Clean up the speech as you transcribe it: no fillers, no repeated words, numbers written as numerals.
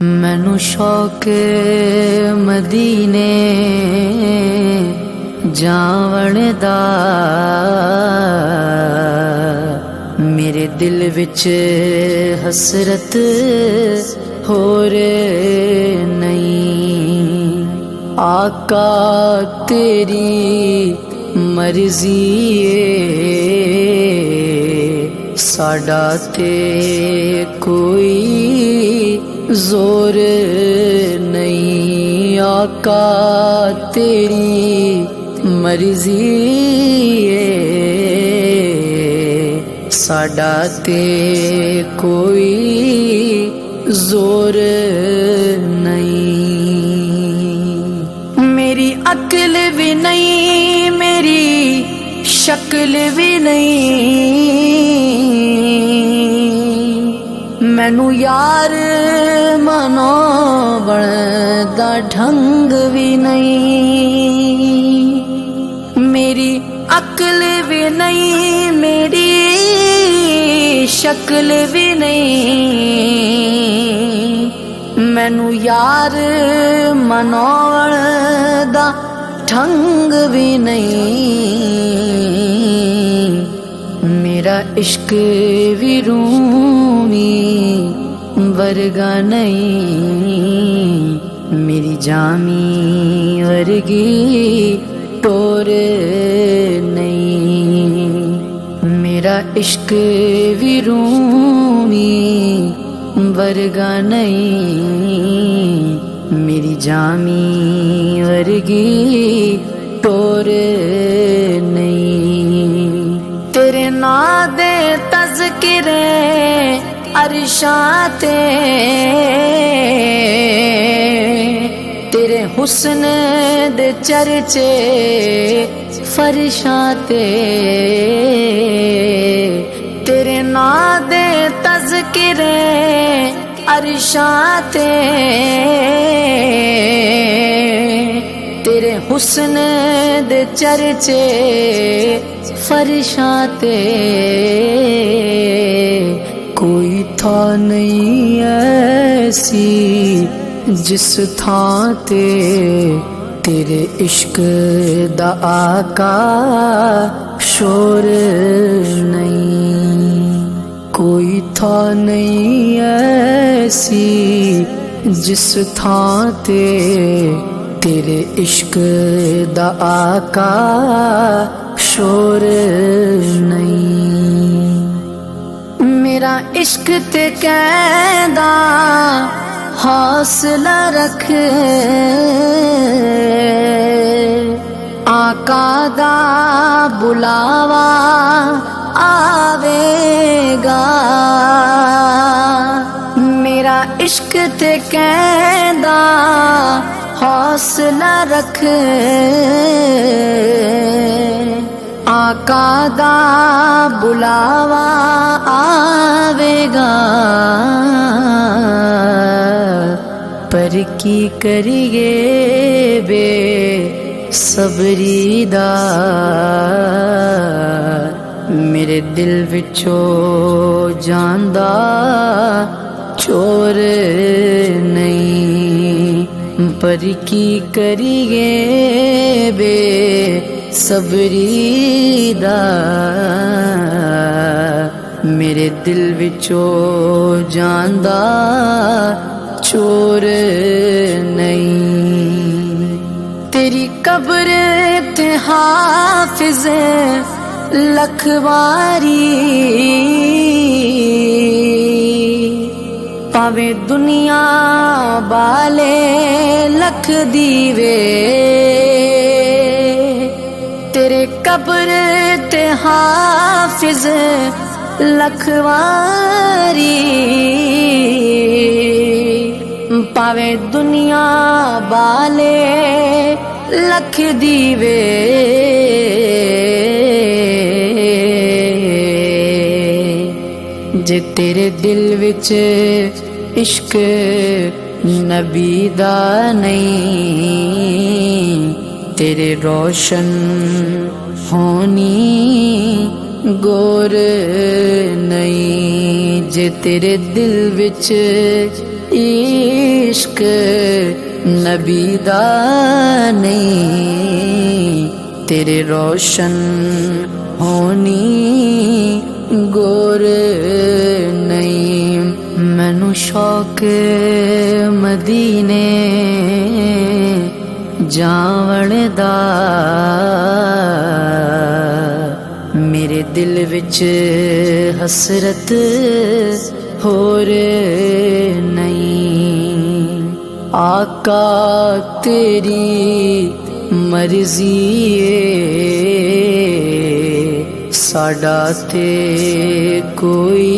मैनू शौक मदीने जावण दा, मेरे दिल विच हसरत होर नहीं। आका तेरी मर्जी साडा ते कोई जोर नहीं। आका तेरी मर्जी साडा ते कोई जोर नहीं। मेरी अक्ल भी नहीं, मेरी शक्ल भी नहीं, मैनू यार मनावण दा ढंग भी नहीं। मेरी अक्ल भी नहीं, मेरी शक्ल भी नहीं, मैनू यार मनावण दा ढंग भी नहीं। मेरा इश्क भी रूमी वर्गा नहीं, मेरी जामी वर्गी टोर नहीं। मेरा इश्क भी रूमी वर्गा नहीं, मेरी जामी वर्गी टोर नहीं। तेरे ना दे तज़किरे अरशां ते, तेरे हुस्न दे चर्चे फरशां ते, तेरे ना दे तज़किरे अरशां ते, तेरे हुस्न दे चर्चे फरशां ते। कोई था नहीं ऐसी जिस थां ते तेरे इश्क दा आका शोर नहीं। कोई था नहीं ऐसी जिस थां ते तेरे इश्क दा आका शोर नहीं। मेरा इश्क ते कहदा हौसला रख, आका दा बुलावा आवेगा। मेरा इश्क ते कहदा हौसला रख, आका दा बुलावा आवेगा। पर की करिए बे सबरी दा, मेरे दिल विचों जांदा चोर नहीं। पर की करिए बे सबरी दा, मेरे दिल विचों जांदा चोर नहीं। तेरी कब्र ते हाफिज लखवारी, पावे दुनिया बाले लख दीवे, तेरे कब्र ते हाफिज लखवारी, पावे दुनिया बाले लख दीवे। जे तेरे दिल विच इश्क नबी दा नहीं, तेरे रोशन होनी गोर नहीं। जे तेरे दिल विच इश्क नबी दा नहीं, तेरे रोशन होनी गोर नहीं। मैनू शौक मदीने जावण दा, मेरे दिल विच हसरत होर नहीं। आका तेरी मर्जी साडा ते कोई